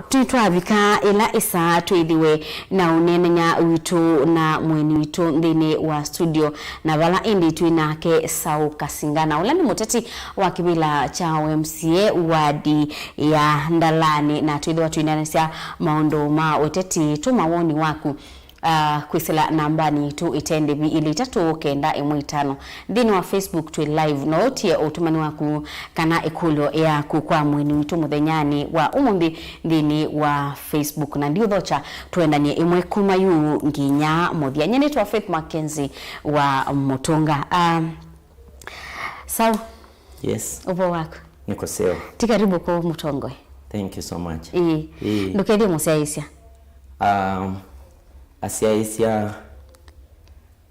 Twitwavika ila isa twithiwe na unenenya witu na mweni witu ndini wa studio na vala indi twinake Sau Kasinga na ula ni muteti wa kibila cha MCA wadi ya Ndalani na twithiwa twinanisia maondo ma weteti tumawoni waku kwisila nambani tu itende bi ili 395 ndini wa Facebook tu live no tie utumani waku kana ikulo ya kukwa mweni witu muthenyani wa umumbi ndini wa Facebook na ndio dhocha tuendanie imwe kuma yu nginya muthia nyene tu Faith Mackenzie wa Mutunga. Sau yes upo wako niko sawa tikaribu kwa Mutongoi. Thank you so much. Ndukedi musiaisia asiaisia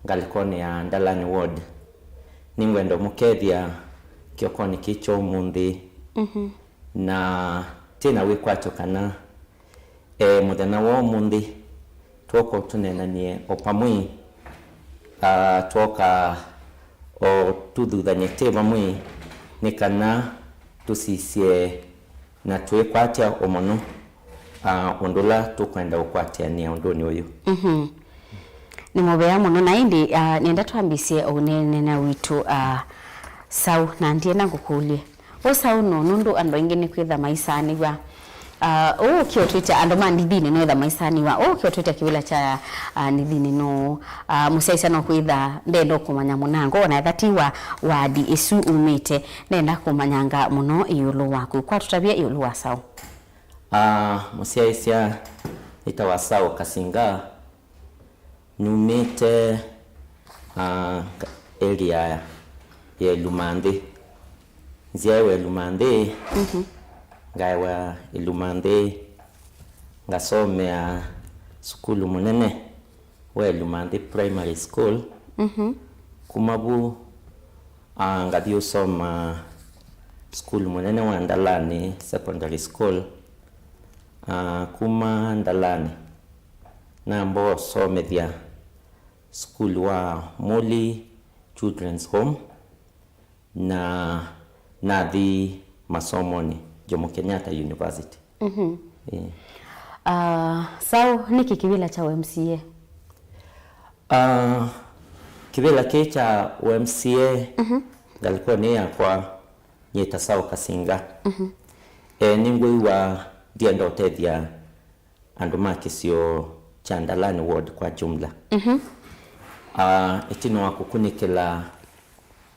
ngalikone ya Ndalani ward ningwendo mukethia kiokoni kicho mundi na tena wikwacho kana muthena wo mundi twoko tunenanie opamwi twoka o tuthuthanie tevamwi ni kana tusisie na twikwatia omono ondula tukwenda ukwatia ni ondoni uyu ni mobea muno na indi nienda twambisie unene na witu Sau na ndie na ngukulie wo Sau no nundu ando ingine kwitha maisani wa kio twita ando mandithini no etha maisani wa kio twita kibila cha nithini no musaisa no kwitha ndendo kumanya munango na thatiwa wadi isu umite nenda kumanyanga muno iyulu waku kwa tutabia iyulu wa Sau. Musiaisia itawa Sau Kasinga numite area ya Lumande nziawe Lumande ngaiwa Lumande ngasomea skulu munene wa Lumande primary school kumabu ngadio soma skulu munene wa Ndalani secondary school kuma Ndalani na mbo somethia school wa Moli Children's Home na the masomoni Jomo Kenyatta University. Sau niki kibila cha MCA? Kibila cha MCA galikuwa ni ya kwa nyeta Sau Kasinga. Ningwe wa diendo tethia andumaki sio cha Ndalani ward kwa jumla. Etino wakukunikila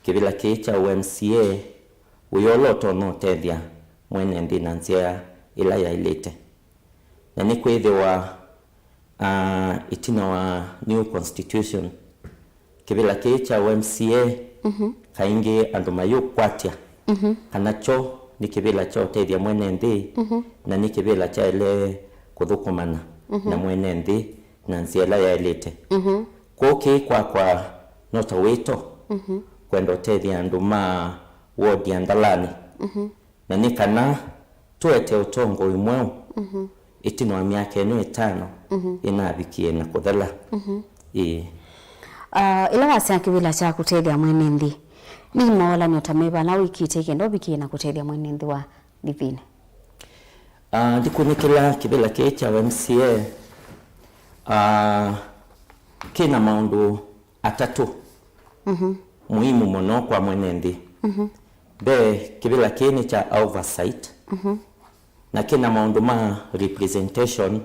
kibila cha MCA uyoloto no tethia mwene ndina nzia ila ya ilete na ni kwithiwa etino wa new constitution kibila cha MCA kaingi andumayo kwatia kanacho ni kibila cha tethia mwene ndi na ni kibila cha ile kuthukumana na mwene ndi na nzia ila ya ilete koke kwa nota wito kwendo tethia anduma ward ya Ndalani na ni kana tuete utongo imwe itino wa miaka eno 5 inabikie na kuthala ila wasia kibila cha kutethia mwene ndi ni mola ni utameba na wiki teke ndo bikie na kutethia mwene ndi wa divine ndikunikila kibila cha MCA kina maundu atatu muhimu muno kwa mwene ndi be kibila kini cha oversight na kina maundu ma representation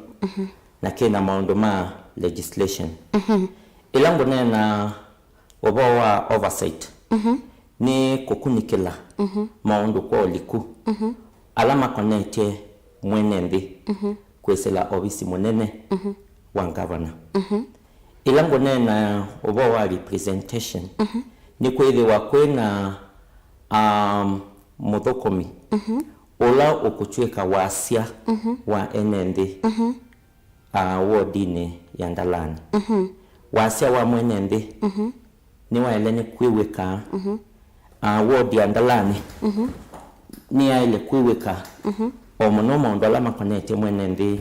na kina maundu ma legislation ilango nena obawa oversight ni kukunikila maundu kwa liku alama connecte mwene ndi kwesela obisi munene wa governor ilango nena obawa representation ni kwithiwa kwina muthokomi ola ukuchweka wasia wa NND wodini ya Ndalani wasia wa mwenende ni wa eleni kwiweka wodi ya Ndalani ni ya ile kwiweka omunomo ndola makonete mwenende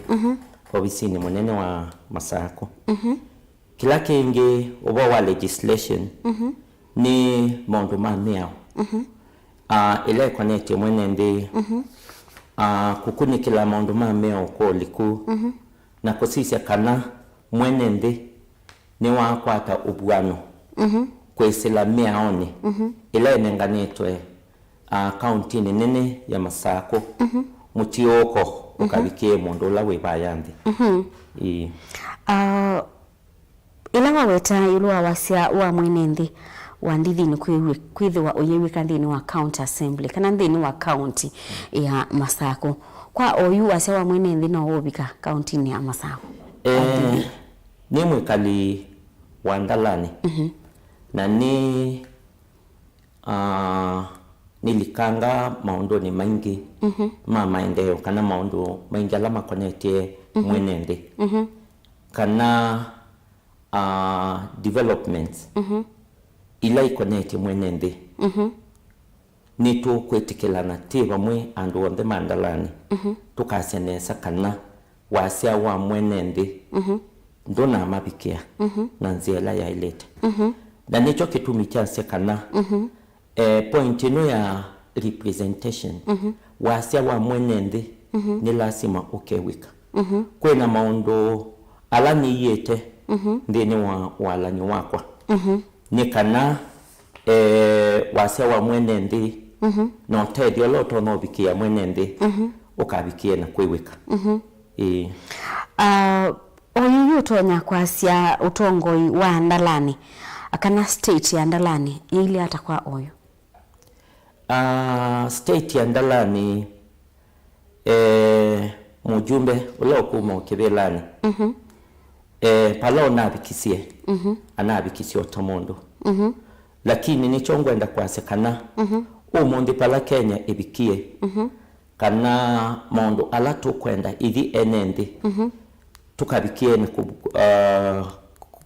obisini munene wa Masako kila kingi oba wa legislation ni mondo mameo ile connect mwenende kukunikila maundu ma meo ko liku na kusisya kana mwene nthi ni wakwata ubwano kwesila miaoni ila enenganitwe county nene ya Masako mutioko ukabikie mundu ula wibaya nthi ila waweta yulwa wasya wa mwene nthi wandithi ni kwithiwa uyewika nthini wa county assembly kana nthini wa county ya Masako kwa oyu wasya wa mwene nthi no wobika county ni ya Masako ni mwikali wa Ndalani na ni nilikanga maundu ni maingi ma maendeleo kana maundu maingi ala makonetie mwene nthi kana developments ila ikoneti mwene nthi ni tukwetikilana ti bamwe andu onthe mandalani tukasenesa kana wasya wa mwene nthi ndona mabikia na nziela ya ilete na nicho kitumi kyasya kana point ino ya representation wasya wa mwene nthi ni lazima ukewika kwena maundu ala ni yete nthini wa walanyi wakwa ni kana wasya wa mwene nthi no tedio loto no bikia mwene nthi ukabikie na kwiwika oyu utonya kwasya utongoi wa Ndalani akana state ya Ndalani ili hata kwa oyu state ya Ndalani mujumbe ulokuma ukibelani palo nabikisie anabikisie otomondo lakini ni chongwenda kwase kana umundi pala Kenya ibikie kana mondo ala tukwenda ithi enendi tukabikie na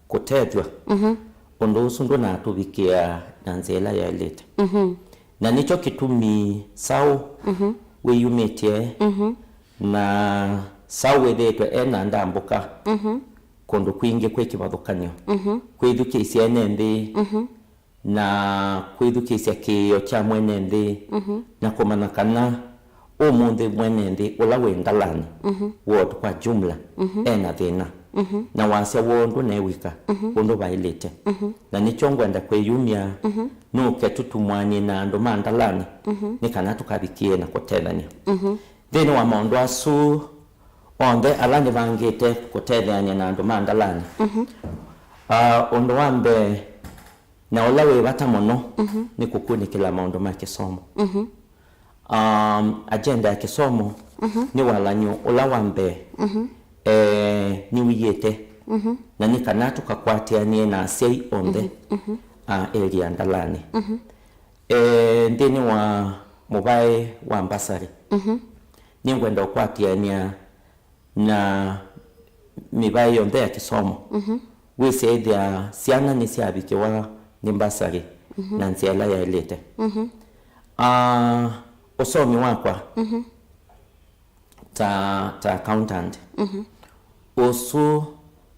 kutedwa ondo usundu na tubikia na nzela ya ilete na nicho kitumi sau weyumetie na sau wedetwe ena ndambuka kondo kwingi kwekibathukanio kwithukisia enendi na kwithukisia kiyo cha mwene nthi na kumana kana umundi mwene nthi ula wi Ndalani wotu kwa jumla ena thina na wasya wondu newika undu bailite na nicho ngwenda kweyumia nuke tutumwani na andu ma Ndalani ni kana tukabikie na kutethania thini wa maundu asu onthe ala ni bangite kutethania na andu ma Ndalani undu wambe na ula wi bata muno ni kukunikila maundu ma kisomo agenda ya kisomo ni walanyo ula wambe ni wiyete na ni kana tukakwatianie na sei onthe area Ndalani ndini wa mubai wa mbasari ni ngwenda kwatiania na mibai onthe ya kisomo wise ithia siana ni siabikiwa ni mbasari na nziela ya ilete usomi wakwa ta accountant usu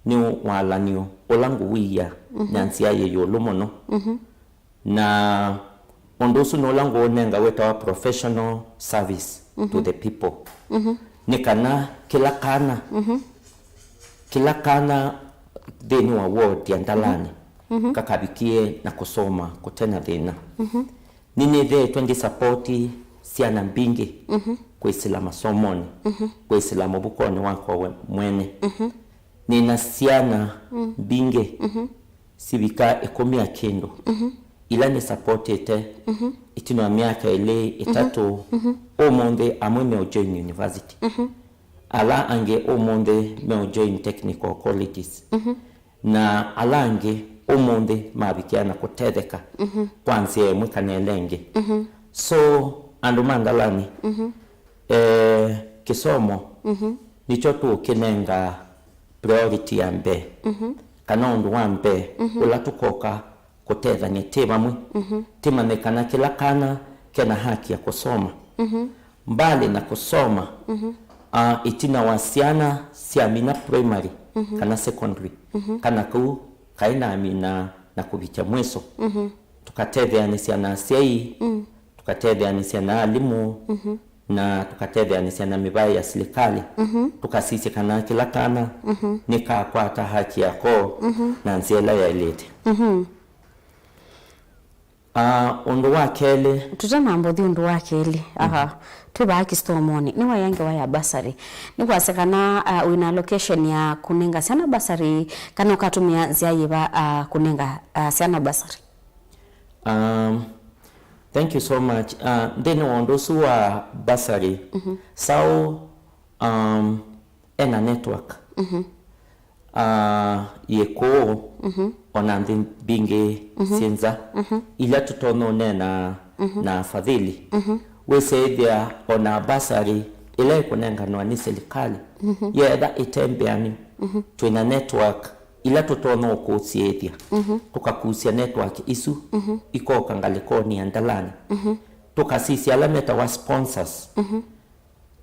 ni walanio olangu wiya nyansia yeyo lumono na ondosu no langu onenga weta professional service to the people ni kana kila kana deni wa ward ya Ndalani kakabikie na kusoma kutena thina nini the 20 supporti siana mbingi kwisila masomoni kwisila mabukoni wako mwene nina siana mbingi sibika ekomia kendo ila ni supportete itino miaka ile itatu omonde amwe me join university ala ange omonde me join technical colleges na ala ange omonde mabikiana kutetheka kwanzie mwikanelenge so andu Ndalani kisomo nicho tu kinenga priority ya mbe kana undu wa mbe ula tukoka kutethania tibamwe timanekana kila kana kena haki ya kusoma mbali na kusoma itina wasiana siamina primary kana secondary kana ku kaina amina na kubicha mweso tukatetheanisia na sei tukatetheanisia na alimu na tukatethania na mivai ya serikali tukasisikana kila kana nikakwata haki yako na nziela ya ilete. Undu wa keli tutana mbothi undu wa keli tuba haki stormoni ni wayange wa ya basari ni kwasekana wina location ya kunenga sana basari kana ukatumia nzia yiba kunenga sana basari. Thank you so much. Then undu suwa basari sao ena network yeko onandi binge sinza ila tutono nena na fadhili wesaidia ona basari ila ikunenganwa ni serikali yetha itembeani twina network ila tutono kusiethia tukakusia network isu ikoka ngalikoni andalani tukasisi alameta wa sponsors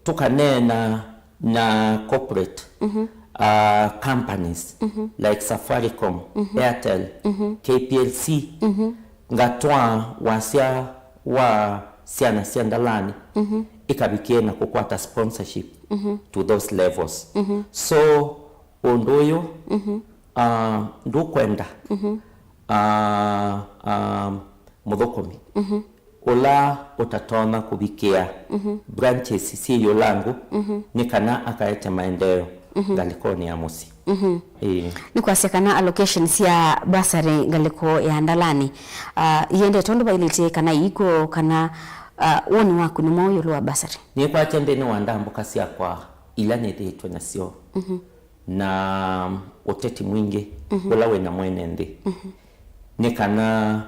tukanena na corporate companies like Safaricom, Airtel, KPLC ngatwa wasia wa siana siandalani ikabikie na kukwata sponsorship to those levels. So ondoyo ndukwenda mudhokomi ola utatona kubikia branches siyo langu nikana akaete maendeleo galikoni ya musi. Ni kwasekana allocation sia basari galiko ya ndalani yende tondo bailite kana iko kana woni waku ni moyo lwa basari ni kwa tembe ni wandambo kasia kwa ilane deitwe na sio na uteti mwingi wala wena mwenende ni kana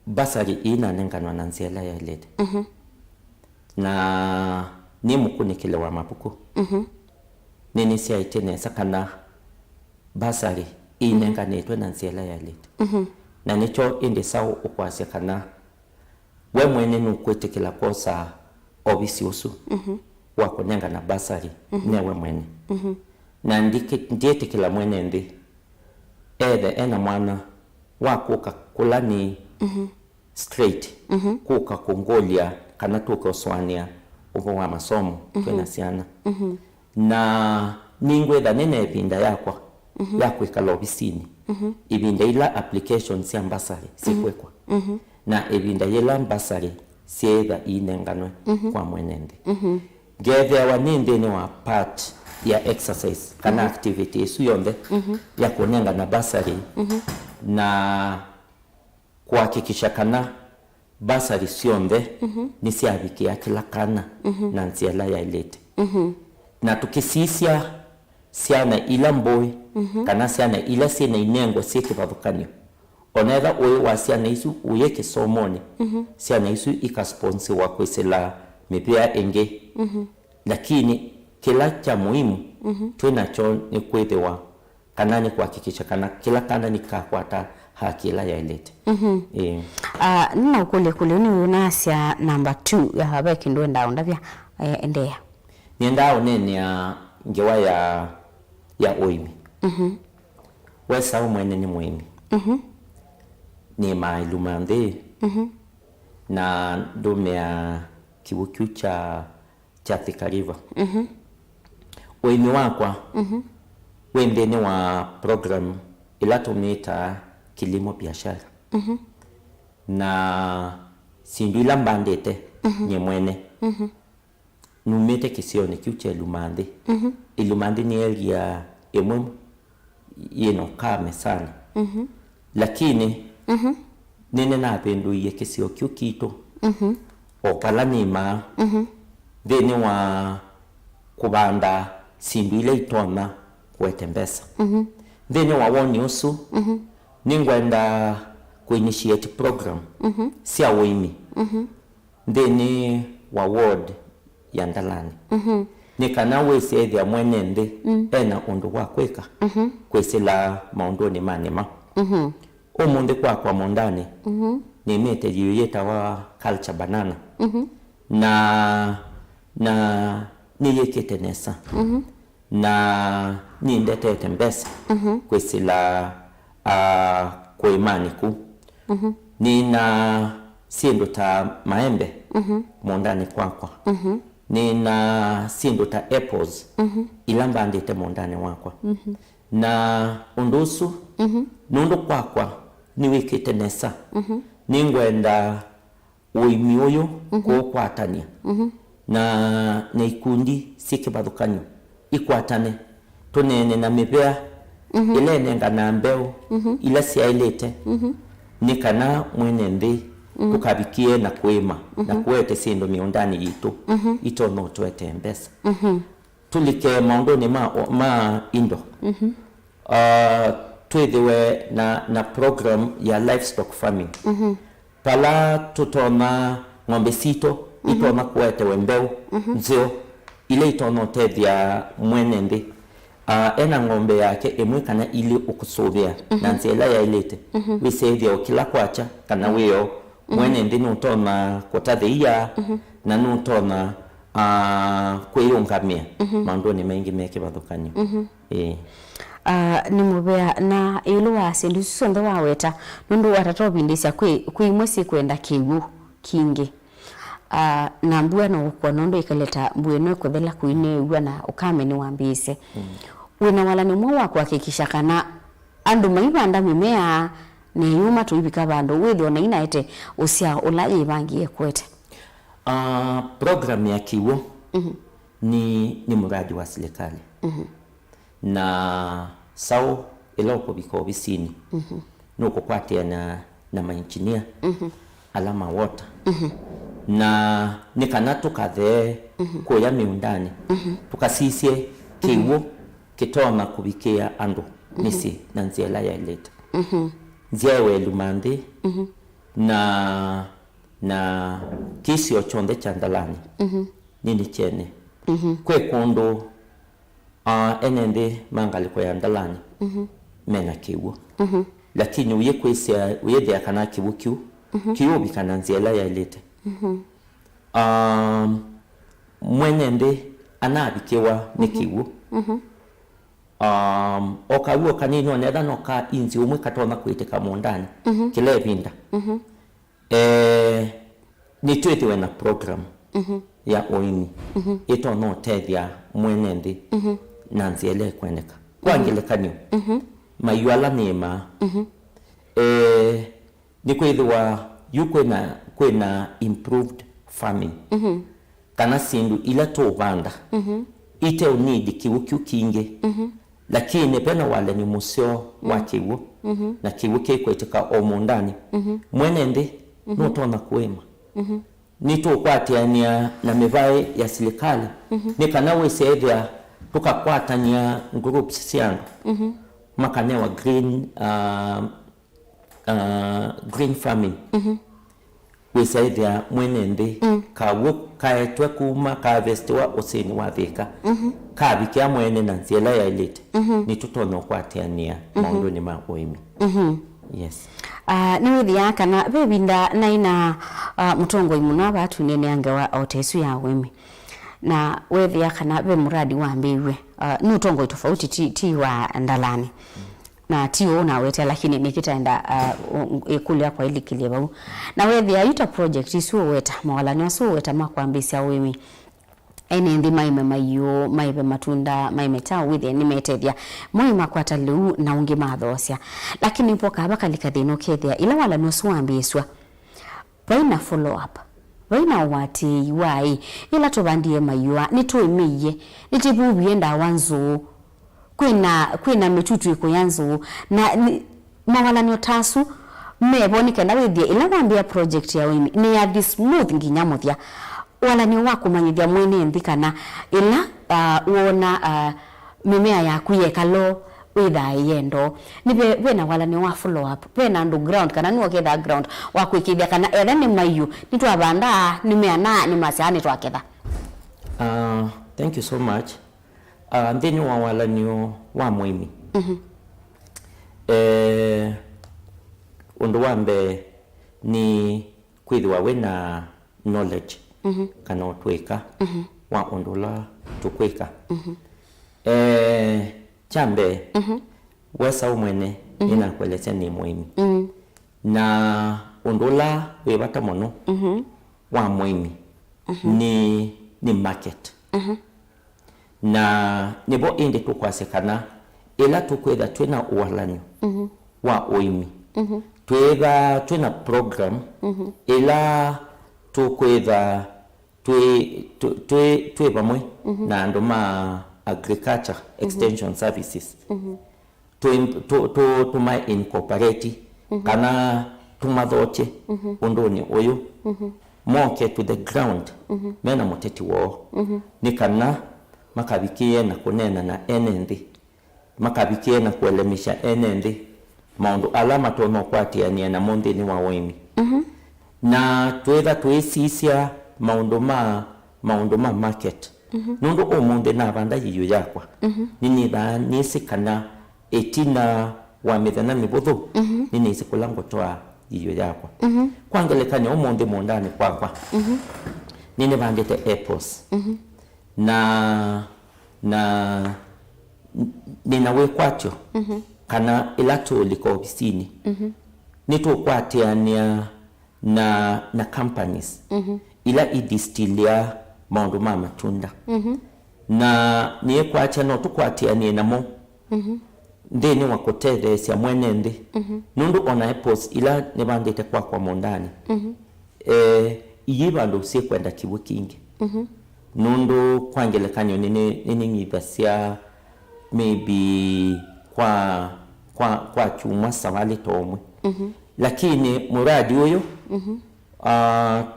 basari ina nenganwa na nziela ya ilete na ni mukuni kile wa mapuku nini siya itene sakana basari inenganetwe na nziela ya ilete na nicho indi sao ukwase kana we mwene nukwete kila kosa obisi usu wakunenga na basari newe mwene na ndiete kila mwene ndi ena mwana wakuka kulani straight kuka kungolia kana tuke oswania upo wa masomo twena siana na ningwetha nene ebinda yakwa yakwikala obisini ibinda ila applications ya basari sikwekwa na ebinda yela basari sietha inenganwe kwa mwenende gethe waninde ni wa part ya exercise kana activity isu yonde ya kunenga na basari na kuhakikisha kana basari sionde ni siabikia kila kana na nziela ya ilete na tukisisia siana ila mboi kana siana ila siana inengo siki bavukanyo onetha uwe wa siana isu uye kisomoni siana isu ikasponsi wa kwesela mipia enge lakini kila cha muhimu tuinacho ni kwethewa kana ni kuhakikisha kana kila kana ni kakwata haki ila ya ilete. Nina ukule ni unasia number 2 ya habaki ndo ndavya endea ni ndao nene ya ngewa ya oimi wesa umwene ni muimi ni mailumande na dome ya kiwukyu cha Thika River oimi wakwa wendene wa program ila tumita kilimo biashara na sinduila mbandete nye mwene numete kisione kiuche ilumande ilumande ni area emwe yeno kame sana lakini nene na pendu ye kisio kiukito opala nima deni wa kubanda sinduila itona kuetembesa deni wa woni usu ningwenda ku-initiate program siya wimi deni wa ward ya ndalani nikana wesi ethia mwenende ena undu wa kweka kwesila maundoni manema umunde kwa mondani ni mete yuyeta wa culture banana na niyekete nesa na nindetete mbesa kwesila kwa imani ku nina siendo ta maembe mondani kwakwa nina sindu ta apples ila mbandite mondani wakwa na undusu nundu kwakwa niwikite nesa ningwenda uimi uyu kukwatania na ikundi sikibadhukanyo ikwatane tunene na mibea ile nenga na mbeu ila siailete nikana mwene ndi tukabikie na kwema na kuwete sindu miundani yitu ito no tuwete mbesa tulike maundoni ma indo twithiwe na program ya livestock farming pala tutona ng'ombe sito itona kuwete wembeu nzio ile itona tethia mwene ndi ena ng'ombe yake emwe kana ili ukusuvia na nzela ya ilete wisevia kila kwacha kana weo mwene ndi nutona kotathia na nutona kwiyungamia maundoni mengi meke bathukanyo ni mubea na ilu wa sindu sonde waweta nundu watatobindisya kuimwe si kwenda kiwu kingi na mbua no kwa nondo ikaleta mbueno kuthela kuine uwa na ukame ni wambise wina wala ni mwa kuhakikisha kana andu maibanda mimea ni yuma tuibika bandu withi ona inaete usia ulaye bangie kwete program ya kiwu ni muradi wa serikali na sao iloko biko bisini nuko kwatia na mainjinia alama water na nikana tukathe kuya miundani tukasisie kiwu kitona kubikia andu nisi na nziela ya ileta nziawe lumande na kisi ochonde chandalani nini chene kwe kondo enende mangali kwa yandalani mena kiwu lakini uye kwese uye dia kana kiwu kiwu bikana nziela ya ileta mwenende anabikiwa ni kiwu okawo kanini oneda noka inzi umwe katona kwiteka mondani kile binda nitwetiwe na program ya oini ito no tethia mwenende na nziele kweneka kwangile kanyo mayuala nema ni kwithwa kwena improved farming kana sindu ila to banda ite unidi kiwu kinge lakini pena wale ni museo wa kiwu na kiwu kekwetika omundani mwenende notona kwema nito kwatiania na mevai ya serikali nikana wesevya tukakwatania groups siangu makanewa green farming wisaidia mwenende kawo kaetwe kuma kavestiwa oseni wa vika kabikia mwene na nziela ya ilete ni tutono kwatiania maundu ni maoimi yes niwithi yakana bebinda naina mutongoi muna batu nene angewa otesu ya wemi na wethi yakana be muradi wa mbiwe ni utongoi tofauti ti wa ndalani na tio na wete lakini nikitaenda ekulia kwa ili kileba na wethi ayuta project isuo weta mawala ni asuo weta makwambisia wemi ene ndi maime mayo maibe matunda maime tao withi ni metethia moima kwata liu na ungi mathosya lakini mpoka abakalika thino kethia ila wala no suambiswa baina follow up baina wati wai ila tobandie mayua nituimiye nitibubiye ndawanzo kwina mitutu iko yanzo na mawala ni otasu meboni kenda withie ila wambia project ya wimi ni ya this smooth nginyamuthia wala ni wakumanyithia mwene ndikana ila uona mimea ya kuyekalo witha yendo ni bena wala ni wa follow up bena underground kana ni waketha ground wa kwikithia kana era ni mayu ni twabanda ni meana ni masani twaketha thank you so much ndeni wa wala ni wa mwimi undu wambe ni kwithwa wena knowledge kana otweka wa undula tukweka chambe wesa umwene ina kwelete ni muhimu na undula webata mono wa MUENI ni market na nibo indi tukwasekana ila tukwetha twina uwalanyo wa uimi twina program ila tukwetha twe bamwe na andu ma agriculture extension services tuma incorporate kana tumathoche unduni uyu moke to the ground mena muteti wo ni kana makabikie na kunena na enendi makabikie na kuelemisha enendi maundu alama tono kwatiania na mondeni wa wemi na twetha twesisia maundu ma market nundu omunde na banda yiyo yakwa nini ba nisikana etina wa mithana mibuthu nini isikulango twa yiyo yakwa kwangelekanya omunde mondani kwakwa nini bandete apples na ninawe kwatyo kana ilato liko ofisini nitukwatiania na companies ila idistilia maundu ma matunda na niye kwacha no tukwatiania namo ndeni wakotethesia mwene ndi nundu ona apples ila nibandite kwa mondani iyibandu usie kwenda kibu kingi nundu kwangelekanyo nini ngibasia maybe kwa chuma sawali tomwe lakini muradi uyo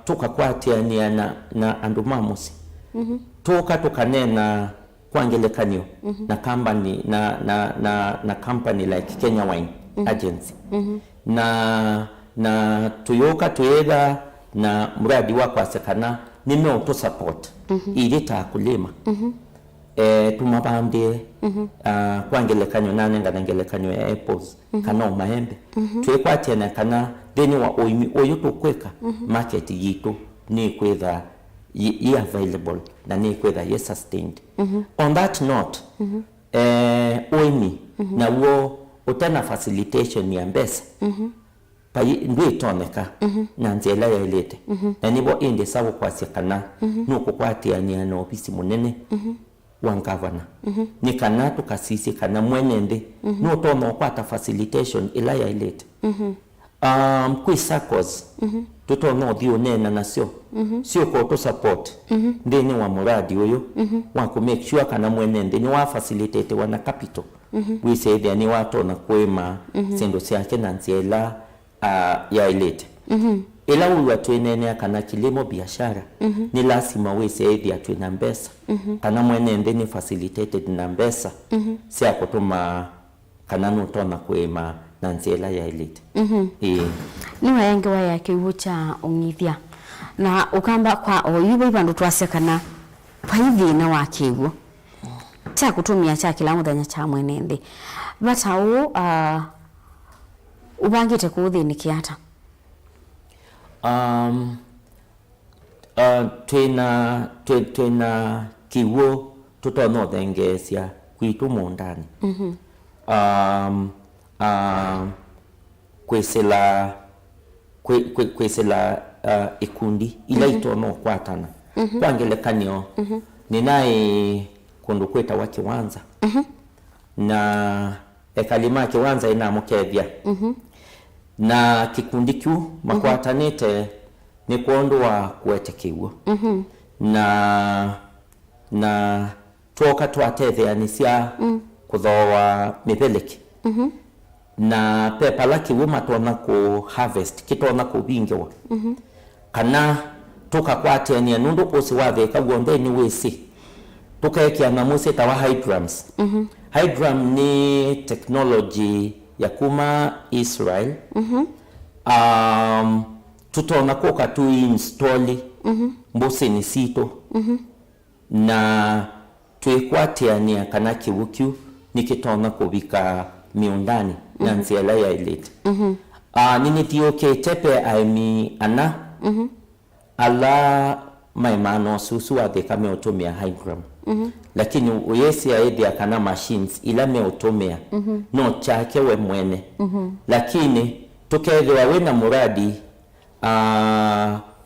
tukakwatiania na andu mamusi tukanena kwangelekanyo na company na company like Kenya Wine Agency na tuyoka tuyega na muradi wa kwasekana nimeo to support ili takulima tumabambie kwangelekanyo ngelekanyo ya apples kana maembe twekwatiana kana deni wa oimi oyo tukweka market yitu ni kwetha ye available na ni kwetha ye sustained on that note oimi na wo utana facilitation ya mbesa pa ndwe toneka na nzela ya ilete na nibo inde sawo kwasekana nuko kwatiania na ofisi munene wa governor ni kana tukasisi kana mwenende no tono kwata facilitation ila ya ilete kwi SACCOs tutono dio nena nasio sio ko to support ndeni wa muradi uyo wa ku make sure kana mwenende ni wa facilitate wana capital we say they ni watu na kwema sendo siake na nziela ya ilete ila uwa tuenene kana kilimo biashara ni lazima we say they atwena mbesa kana mwenende ni facilitated na mbesa sia kutuma kana nutona kwema na nzela ya elite ni wayange wa yake ucha ongithia na ukamba kwa oyubo ibandu twasekana pa hivi na wakigo cha kutumia cha kila muthenya cha mwenende batau ubangite kuthini kiata twina kiwo tutono thengesia kwitu mondani kwesela ikundi ila itono kwatana kwangelekanyo ninae kundu kweta wa kiwanza na ekalima kiwanza ina mukethia na kikundi kiu makwatanite ni kuondu wa kuetekiwa na toka twatethea nisia kuthoa mibeleki na pepa laki wuma tona ku harvest kitona ku bingewa kana toka kwatiania nundu kosi watheka gondeni wesi tukaekia na muse tawa hydrums hydrum ni technology ya kuma Israel tutona koka tu install mbose ni sito na tuikwatiania kana kiwukyu nikitona kubika miundani na nziela ya elite nini tioke tepe aimi ana ala maimano susu atheka meotomia hydrum lakini uyesi ya edi akana machines ila meotomia no chake we mwene lakini tukethwa wena muradi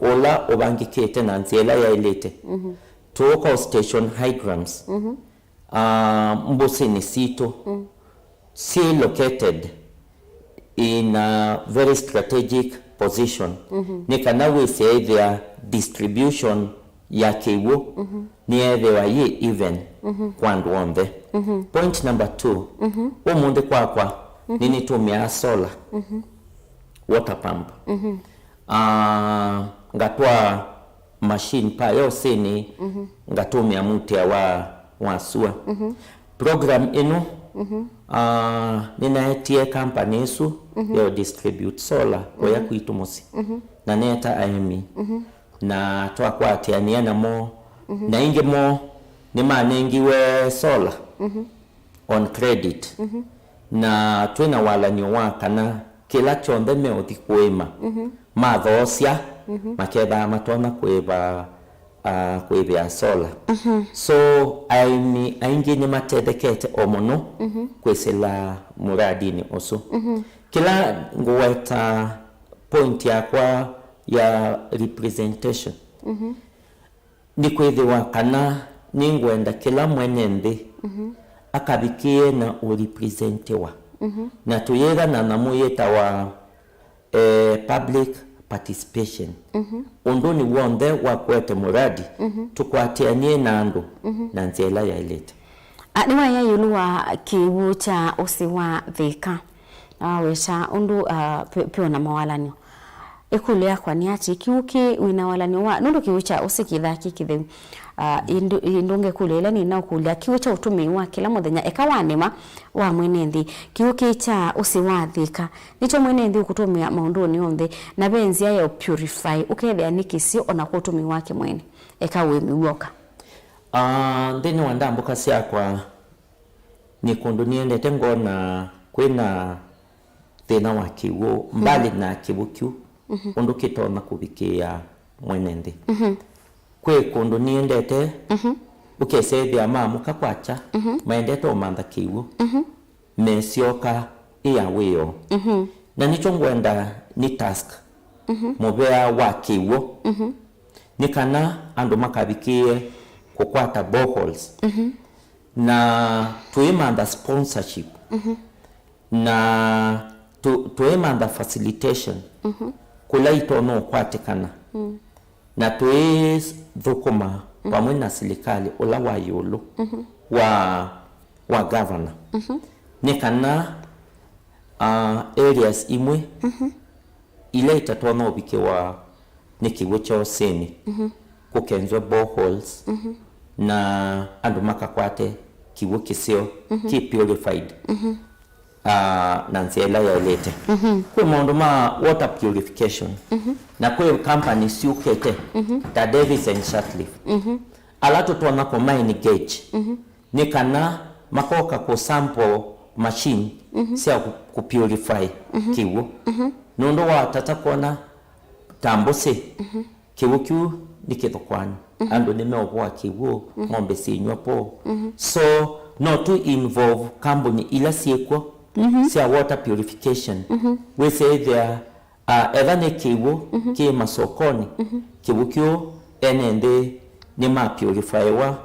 ola obangikete na nziela ya ilete tuoka station hydrants mbosini sito see located in a very strategic position nikana we say their distribution ya kiwo near the waye even kwandu ombe. Point number 2 omunde kwa nini tumia solar water pump ngatwa machine pa yose ni ngatumia mutia wa sua program ino ninaetie company su yo distribute solar oya kuitumusi na neta IME na toa kwa atiania mo na inge mo ni manengiwe solar on credit na twina wala ni wakana kila chonde meothi kwema mathosia makeba matona kweba kwebya solar so aingi ni matedekete omono kwesela muradini oso kila ngweta point yakwa ya representation ni kwethiwa kana ningwenda kila mwenende akabikie na urepresentiwa na tuyega na namuyeta wa public participation undo ni wonde wa kwete muradi tukwatianie nando na nzela ya ilete niwa ya yuluwa kiwu cha usiwa thika wesha undu pio na mawalanyo ekulia kwa niati kiuki wina walanyo wa nundu kiwu cha usikithaki kithe indunge kulela ni na kulia kiwu cha utumi wa kila muthenya ekawanema wa mwenendi kiuki cha usiwathika nicho mwenendi ukutumia maundu ni onthe na benzi ya purify ukethia nikisi ona kutumi wake mwene ekawe miwoka ndeni wandambuka sia kwa ni kundu niendete ngona kwina thina wa kiwu mbali na kibukiu undu kitona kubikia mwenendi kwe kundu niendete ukesethia mamuka kwacha maendete omantha kiwu mesioka iya wiyo na nicho ngwenda ni task mubea wa kiwu ni kana andu makabikie kukwata boreholes na tuimanda sponsorship na tuimanda facilitation kula itono kwatikana na thukuma pamwe na serikali ula wa yulu wa governor ni kana areas imwe ile itatona obike wa nikiwo cha oseni kukenzwe boreholes na andu makakwate kiwo kisio ki purified na nzela ya ilete kwa mondo ma water purification na kwa company siukete ta Davis and Shatcliffe alato tuona kwa mine gauge ni kana makoka ko sample machine sia ku purify kiwo nondo wa tata kona tambose kiwo kiu nikithokwani ando nimeobwa kiwo ngombe sinywa po so not to involve company ila siekwo sia water purification we say there evane kiwo ki masokoni kiwo kyo enende ni ma purify wa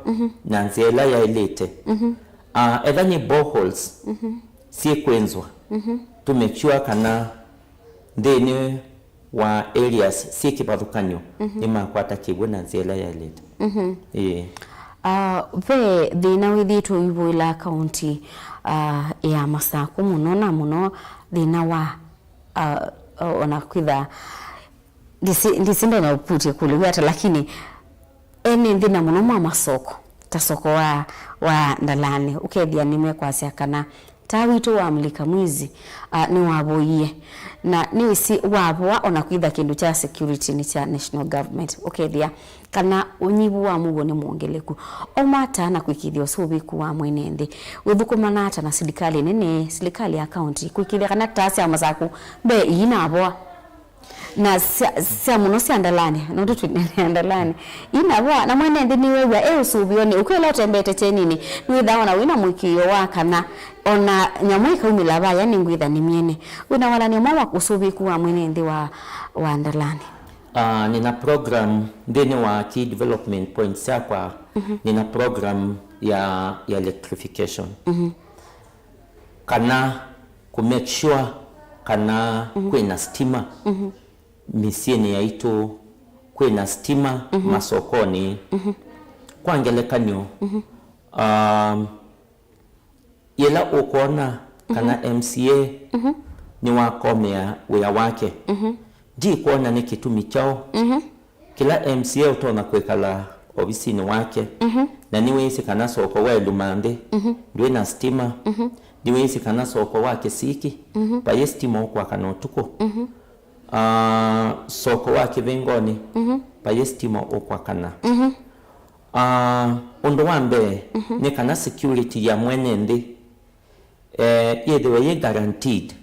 na nzela ya ilete evane boreholes siekwenzwa to make sure kana ndene wa areas siekibadhukanyo ni makwata kiwo na nzela ya ilete ve thina withitu ibuila county ya Masaku muno na muno thina wa ona kwitha ndisinda na uputi kule hata lakini eni thina muno mwa masoko ta soko wa ndalani ukethia nimekwasia kana tawitu wa mlika mwizi ni waboie na niwisi wabwa ona kwitha kindu cha security ni cha national government ukethia kana unyibu wa mugo ni muongeleku omata na kwikithio subiku wa mwenendi withukuma ata na serikali nene serikali ya county kwikithia kana tasi ya Masaku be ina abwa na sia muno sia ndalani no ndu ndalani ina abwa na mwenendi ni wewe usubioni ukwela tembete chenini ni withaona wina mwikio wa kana ona nyamwika umilaba yani ngwitha ni miene wina wala ni mwa kusubiku wa mwenendi wa ndalani nina program ndeni wa key development points yakwa nina program ya electrification kana ku make sure kana kwina stima misieni yaitu kwina stima masokoni kwangelekanyo yela ukona kana MCA ni wakomea wea wake di kuona ni kitumi chao kila MCA utona kwekala obisini wake na niwe isi kana soko wa lumande ndiwe na stima ndiwe isi kana soko wake siki pa ye stima ukwa kana utuko soko wake vengoni pa ye stima ukwa kana ondo wambe ni kana security ya mwenende yedewe ye guaranteed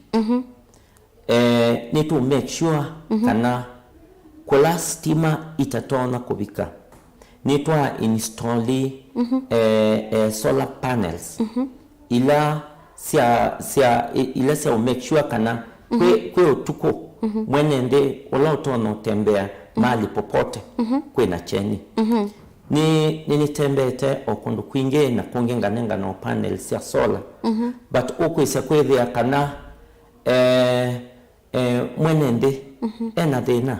need to make sure kana kula stima itatona kubika need to install solar panels ila sia make sure kana kwe utuko mwenende wala utona utembea mali popote kwe na cheni ni tembete okundu kwinge na kungenga no panels ya solar but uko isa kwethia kana mwenende ena thina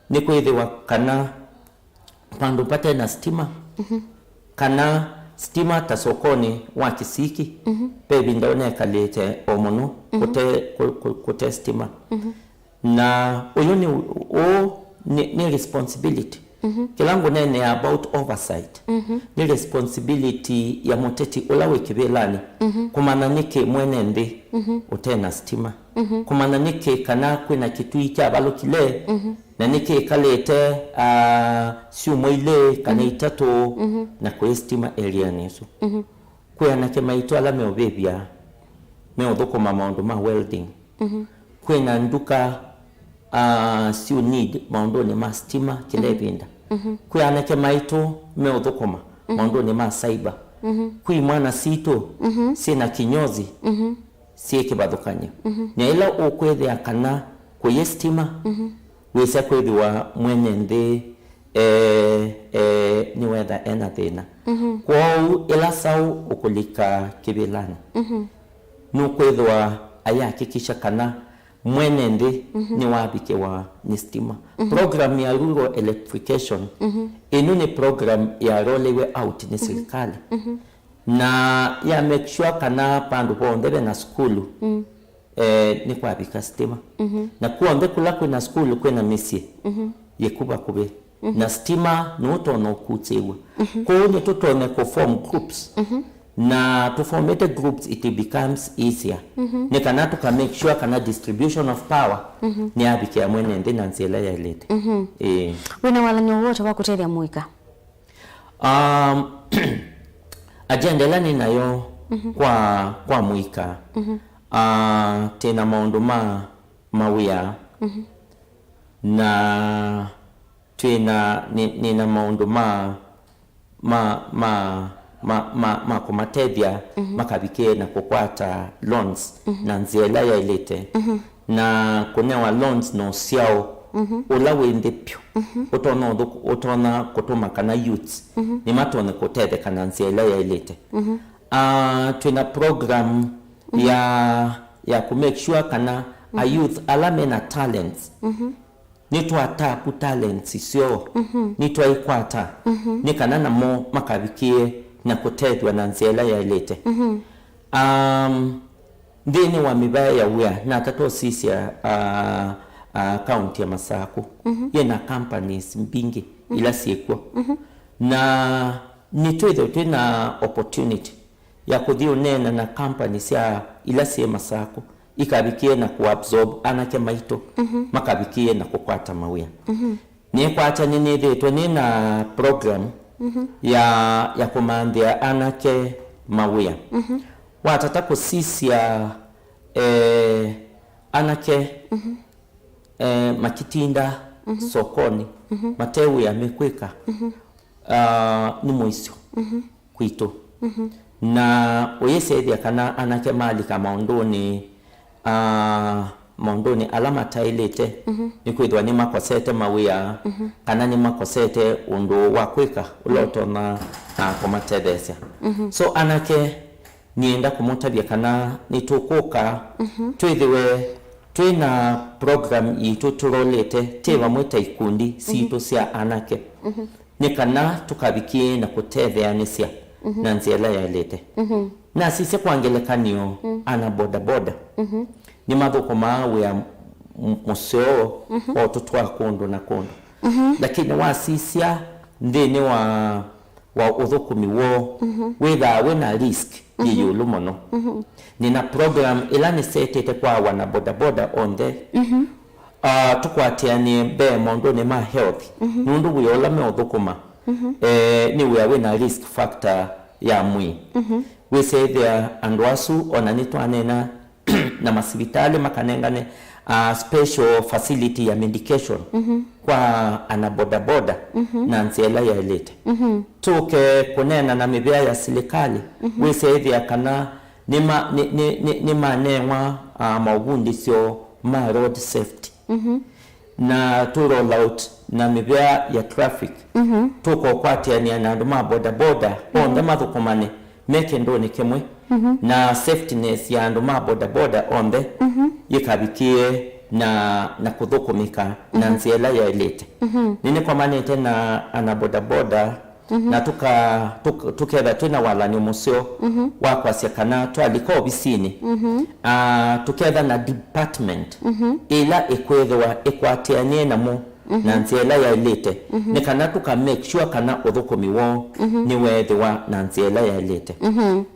ni kwithiwa kana pandu pate na stima kana stima ta sokoni wa kisiki pebi ndone kalete omuno kote stima na uyo ni responsibility kilangu nene about oversight ni responsibility ya muteti ulawe kibelani kumana nike mwenende utena stima kumana nike kana kwina kitu icha balo kile na nike kalete siumo ile kana itato na kwa stima area nesu kwa nake maito ala meobebia meodoko mamondo ma welding kwina nduka siu need maondo ni ma stima kile binda kwa nake maito meodokoma maondo ni ma cyber kui mwana sito sina kinyozi sieke badukanye nyaila okwethe akana kwa stima wesa kwethe wa mwenende ni wetha ena thina kwao ila sau ukulika kibelani no kwethwa ayakikisha kana mwenende ni wabike wa ni stima program ya rural electrification inu ni program ya rolewe out ni serikali na ya make sure kana pandu pondebe na skulu ni kwabika stima na kuonde kula kwina skulu kwina misie yekuba kube na stima nutono kutsewa ko ni tutone ko form groups na to formate groups it becomes easier ni kana to make sure kana distribution of power ni abike ya mwenende na nzela ya ilete wina wala nyowote wa kuteria muika agenda lani nayo kwa muika tena maondo mawia na tena nina maondo kumatethia makabike na kukwata loans na nzela ya ilete na kunewa loans no siao ula wende pyo utona kutuma kana youths ni matone kutete kana nzela ya ilete tuna program ya ku make sure kana a youth alamena talents nitwa tapu talents sio nitwa ikwata ni kana na mo makabikie na kutetwa na nzela ya ilete ndini wa mibaya ya wea na tato sisi ya county ya Masako yena companies mbingi ila siekwa na nitwe na opportunity ya kudio nena na companies ya ila siye Masako ikabikie na kuabsorb anake maito makabikie na kukwata mawea ni kwata nini dheto nina program ya kumandia anake mawea watata kusisi ya anake makitinda sokoni matewu ya mekweka ni moisio kwito na oyesedi ya kana anake mali kama ondoni mondoni alama tailete ni kwithwa ni makosete mawia kana ni makosete undu wa kwika uloto na kumatethesia so anake nienda kumutabia kana nitukuka twithiwe twina program yitu turolete tiva mwita ikundi situ cia anake ni kana tukabikie na kutetheanisia na nziela yailete na sisi kwangelekanio ana boda boda ni mathukuma wia museo o tutwa kundu na kundu lakini wasisia ndini wa uthukumi wo wina risk yiyulu muno nina program ila ni setete kwa wana boda boda onde tukwatianie be mondo ni ma health nundu wiola me uthukuma ni wina risk factor ya mwi we say there andwasu onanitwanena na masibitali makanengane special facility ya medication kwa anaboda boda na nziela ya elite tuke kunena na mibia ya serikali we say there kana ni manengwa maugundi sio ma road safety na to roll out na mibia ya traffic tuko kwatiania na nduma boda boda onda mathukumane meke ndoni kemwe na safetyness ya nduma boda boda onde yikabikie na kuthukumika na nziela ya elite nini kwa manete na ana boda boda na tuketha twina walani museo wakwasia kana twaliko obisini tuketha na department ila ikwethwa ikwatianie namo na nziela ya elite ni kana tuka make sure kana uthukumi wo ni wethwa na nziela ya elite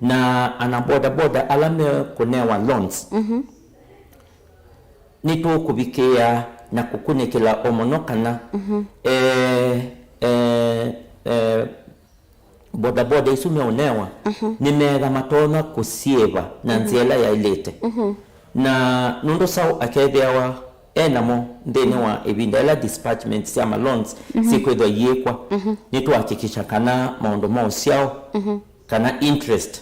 na ana boda boda alame kunewa loans ni tukubikia na kukunikila omono kana boda boda isume unewa ni mega matona kusieva na nziela ya elite na nundo sao akethewa enamo ndene wa ebindela dispatchment cia loans sikwethwa yekwa ni tuhakikisha kana maondo mao ciao kana interest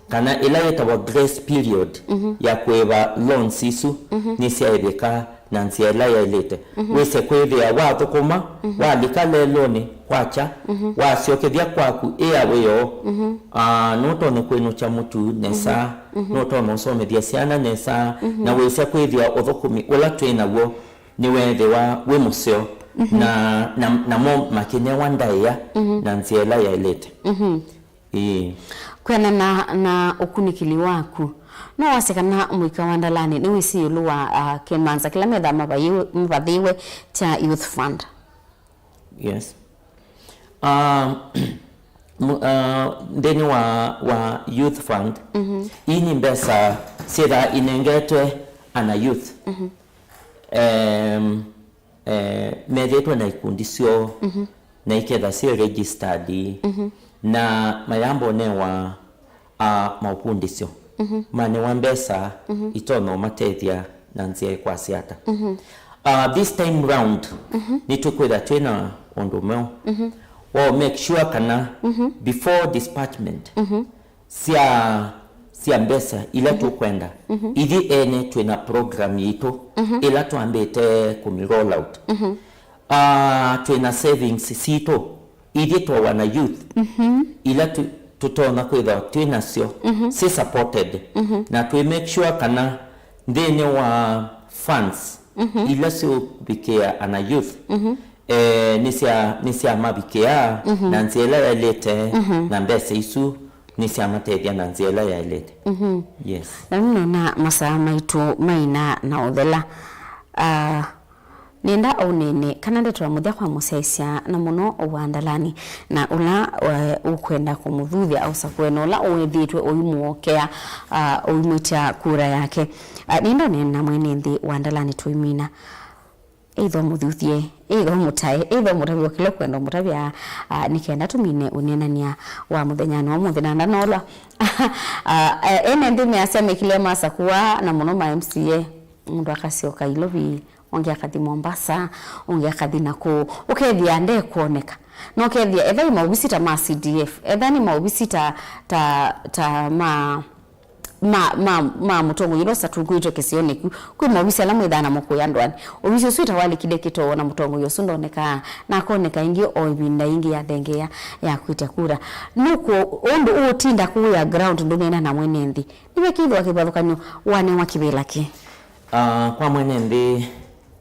kana ila yetwa grace period ya kweva loans isu ni ciaetheka na nziela ya elite wese kwethia wathukuma wandika leloni kwacha waciokethia kwaku eaweyo notone kwinu cha mutu nesa notone usomethia ciana nesa na wese kwethia uthukumi ula twinaguo ni wethewa wi museo na mo makinewa ndaia na nziela ya elite kwena na ukunikili waku no wasekana mwika wandalani ni wisi yuluwa kemanza kila medha mabadhiwe cha youth fund. Yes. Ndeni wa youth fund ini mbesa sida inengetwe ana youth medetwe na ikundisio na iketha si registered na mayambo newa maupundisio mane wa mbesa itono matethia na nzia kwa siata this time round nitukwetha twina ondumeo or make sure kana before dispatchment sia mbesa ila tukwenda ithi ene twina program yitu ila tuambete kumi roll out twina savings sito ithi twa na youth ila tutona kwitha twina sio si supported na tu make sure kana ndene wa funds ila sio bikia ana youth nisia mabikia na nziela ya elite na mbese isu nisia matethia na nziela ya elite yes na masaa maitu maina na uthela nenda au nene kana ndetura muthia kwa musesia na muno uwandalani na ula ukwenda kumuthuthia au sakwena ula uwethitwe uimuokea uimutia kura yake nenda nena mwene nthi wandalani tuimina eitho muthuthie eitho mutae eitho mutavio kile kwenda mutavia nikenda tumine unenania wa muthenyano wa muthenanda nola ene nthi measeme kile masakuwa na muno ma MCA mundu akasioka ilovi ongia kathi Mombasa ongia kathi nako ukethia nde kuoneka no kethia etha maubisita ma CDF etha ni maubisita ta ma ma mutongo yino satukuito kesione ku mobisi ala mwithana mukuya ndwani obisi swita wali kide kito na mutongo yo sundoneka na koneka ingi oibinda ingi ya denge ya kwita kura nuko ondo utinda kuya ground ndonena na mwenendi niwe kido akibarukanyo wane wakibelake kwa mwenendi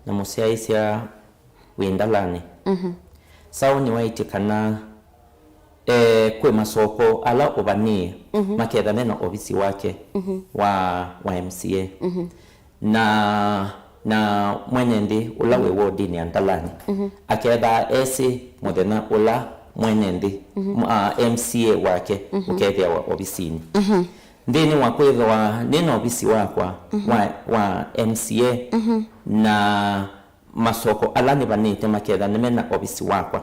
na musiaisia windalani sawo ni waitikana kwe masoko ala obanie maketha nena obisi wake wa MCA na mwenendi ula we wodi ni andalani aketha esi modena ula mwenendi MCA wake ukethia wa obisini ndini wakwethwa nina obisi wakwa wa MCA na masoko ala ni banite maketha nemena obisi wakwa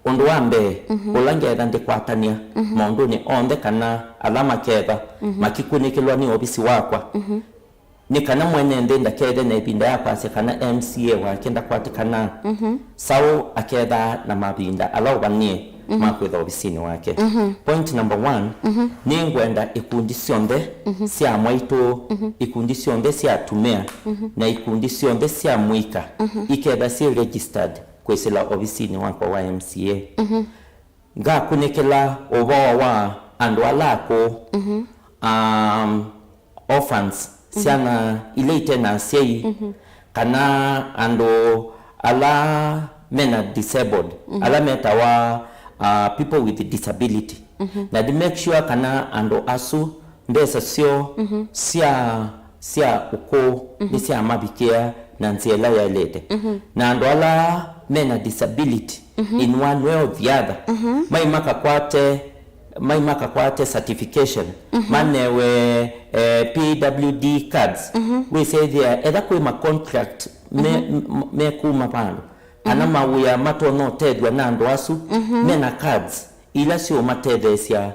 undu wambe ulangetha ndikwatania maundu ni onde kana ala maketha makikunikilwa ni obisi wakwa ni kana mwenendi ndakethe na ibinda yakwa se kana MCA wake ndakwatikana sawo aketha na mabinda ala ubanie makwetha obisini wake point number 1 ni ngwenda ikundi sionde sia mwaitu ikundi sionde sia tumea na ikundi sionde sia mwika iketha si registered kwesela obisini wako wa MCA nga kunikela obawa wa andu alako orphans siana ilete na sei kana ando ala mena disabled ala meta wa people with disability na di make sure kana ando asu mbesa sio sia uko ni sia mabikia na nziela ya ilete na ando ala mena disability in one way or the other maimaka kwate certification manewe PWD cards we say there either kwa contract me kuma pando ana mawuya matono tedwa nando asu mena cards ila sio matethesia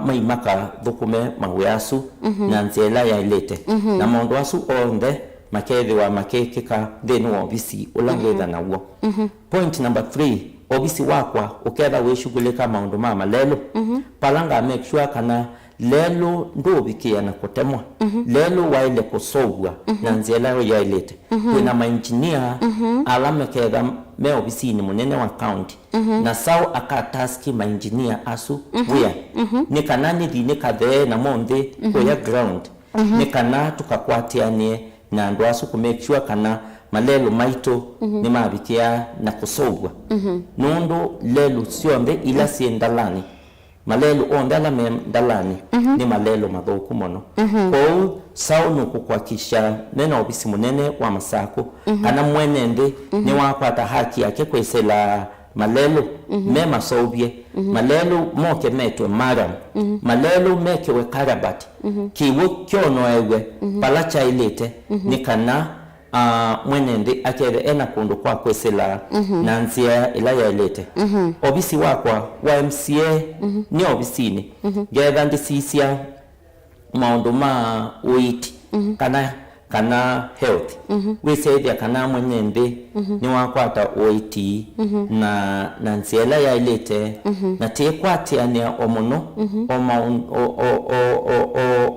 maimaka dokume mawuya asu na nzela ya ilete na mondo asu onde makethi wa makekeka thenu obisi ulangwetha nawo point number 3 obisi wakwa uketha wishugulika maundu mama lelo palanga make sure kana lelo ndobikia na kutemwa lelo waile kusogwa na nzela ya ilete kuna maengineer alama ketha me obisi ni munene wa county na saw akataski maengineer asu wia ni kanani dine kathe na monde kwa ground ni kana tukakwatianie na ndo asu ku make sure kana malelo maito ni mabikia na kusogwa nondo lelo sionde ila siendalani malelo ondala mendalani ni malelo madhoku mono kwa sauno kukwakisha nena obisi munene wa masako kana mwenende ni wakwata haki yake kwesela malelo mema sobye malelo moke metwe maram malelo meke we karabati kiwo kyono ewe palacha ilete ni kana mwenende akere ena kundu kwa kwesela na nzia ila ya ilete obisi wakwa wa MCA ni obisini getha ndisisia maundu ma uiti kana health we say there kana mwenende ni wakwata uiti na nzela ya ilete na tekwatiania omuno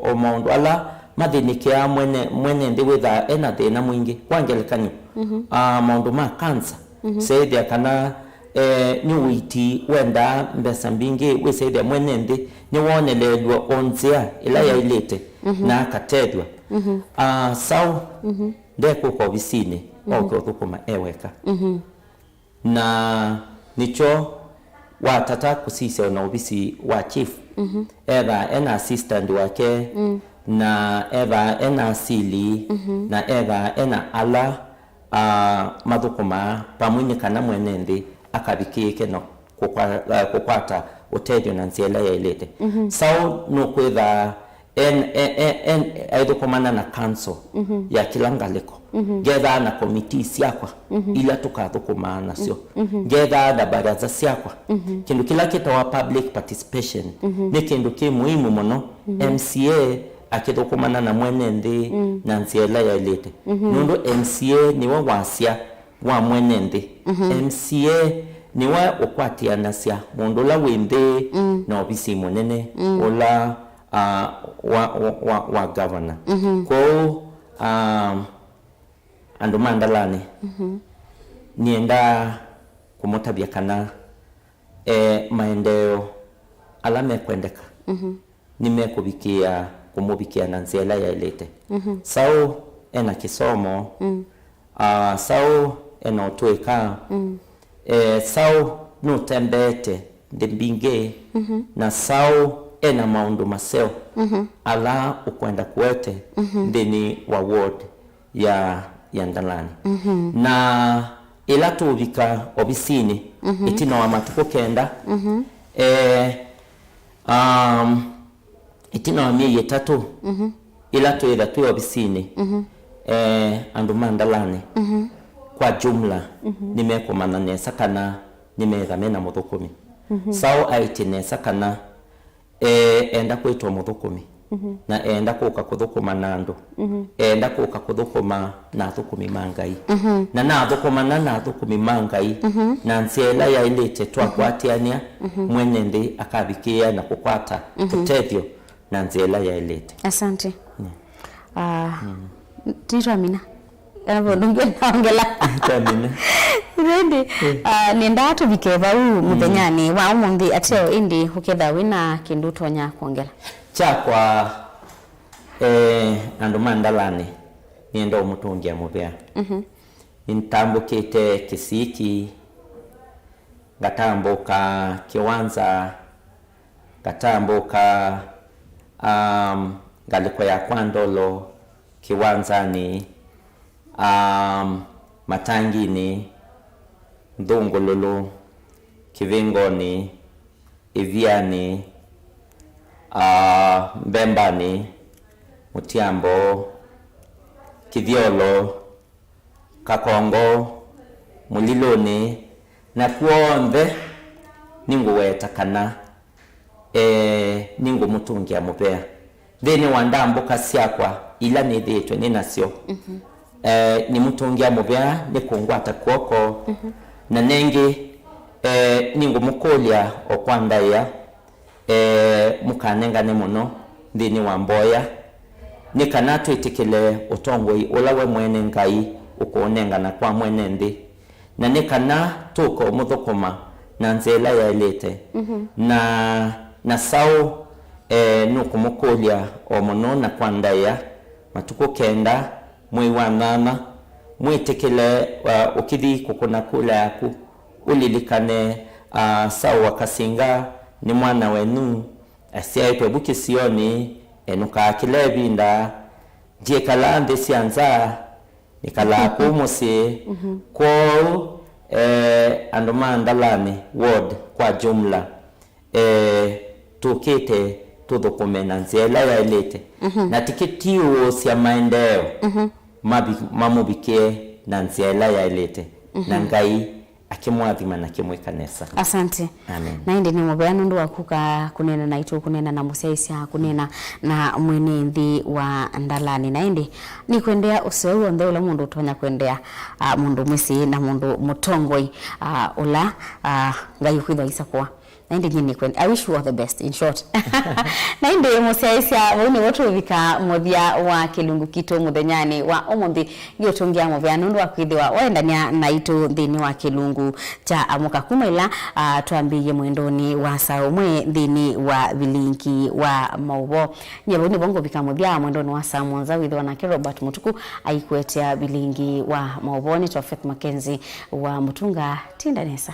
o maundu ala madhinikia mwenende wetha ena thina mwingi kwangelekani maundu ma cancer say there kana ni uiti wenda mbesa mbingi we say there mwenende ni wonelelwa onzia ila ya ilete na akatedwa saw ndeko kwa visine kwa kuma eweka na nicho watata kusise na obisi wa chief eva ena assistant wake na eva ena asili na eva ena ala madhukuma pamwini kana mwenende akabikike no kukwata utedio na nziela ya ilete saw no kwetha en aidokomana na council ya kilangaleko getha na committee siakwa ila tukathukumana sio getha da baraza siakwa kindu kila kitawa public participation ni kindu ki muhimu muno MCA akithukumana na mwenende na nziela ya ilete nundu MCA ni wa wasia wa mwenende MCA ni wa ukwatiana sia mundu la wende na obisi munene ola wa governor. Kwa andu mandalani nienda kumutabia kana maendeo alame kwendeka nimekubikia kumubikia na nzela ya ilete sau ena kisomo sau ena otuika sau nutembete ndimbinge na sau ena maundu maseo ala ukwenda kuete ndini wa ward ya ndalani na ila tubika obisini itino wa matuko kenda itino wa miezi 3 ila tuida tu obisini andu mandalani kwa jumla nimekomana nesa kana nimethamena muthukumi sao aitine sakana enda kwitwa muthukumi na enda kuka kuthukuma nandu enda kuka kuthukuma na thukumi mangai na thukuma na thukumi mangai na nsiela ya ilete twakwatiania mwene ndi akabikia na kukwata tutethio na nsiela ya ilete. Asante. Tito Amina ndunge naongela Amina Rendi nenda tubikeva muthenyani wa umuthi ateo indi uketha wina kindu tonya kuongela chakwa andu mandalani nienda umutungia mubea intambukite kisiki ngatambuka kiwanza ngatambuka ngaliko ya kwandolo kiwanzani matangini ndungululu kivingoni iviani mbembani mutiambo kithiolo kakongo muliloni na kuonthe ninguweta kana ningu mutungia mupea thini wandambuka siakwa ila nithitwe ni nasio ni mutungia mupea ni kungwata kuoko na nengi ningu mukulia okwandaya mukanengane muno thini wa mboya ni kana twitikile utongoi ulawe mwene ngai ukonengana kwa mwene ndi na ni kana tuko muthukuma na nzela ya ilete na sau nukumukulia o muno na kwandaya matuko kenda mwi wa nana mwitikile ukithi kukuna kula yaku ulilikane sau wa KASINGA ni mwana wenu asiaitwe bukisioni enuka kilebinda je kalande sianza nikala kumusi kwa andumandalani ward kwa jumla tukite tudhukumena nzela ya ilete na tikitiwo sia maendeo mamubikie na nzela ya ilete na ngai akimwathima na kimwekanesa. Asante. Amen. Na indi ni mubeano ndu wakuka kunena na itu kunena na musaisia kunena na mwenethi wa ndalani na indi ni kwendea useu ondhe ula mundu utonya kwendea mundu mwisi na mundu mutongoi ula ngai ukwitha isakwa na indi nyini kwenda. I wish you all the best in short. Na indi musaisia wini watu vika modhia wa kilungu kito muthenyani wa omundi giotungia mubeano ndu wakwithiwa waendania na itu thini wa kilungu cha amuka kumaila tuambiye mwendoni wa saumwe thini wa vilinki wa maubo nyebo ni bongo bika muthia mwendoni wa samonza withwa na Robert Mutuku aikwetea vilingi wa maubo ni Faith Mackenzie wa Mutunga Tindanesa.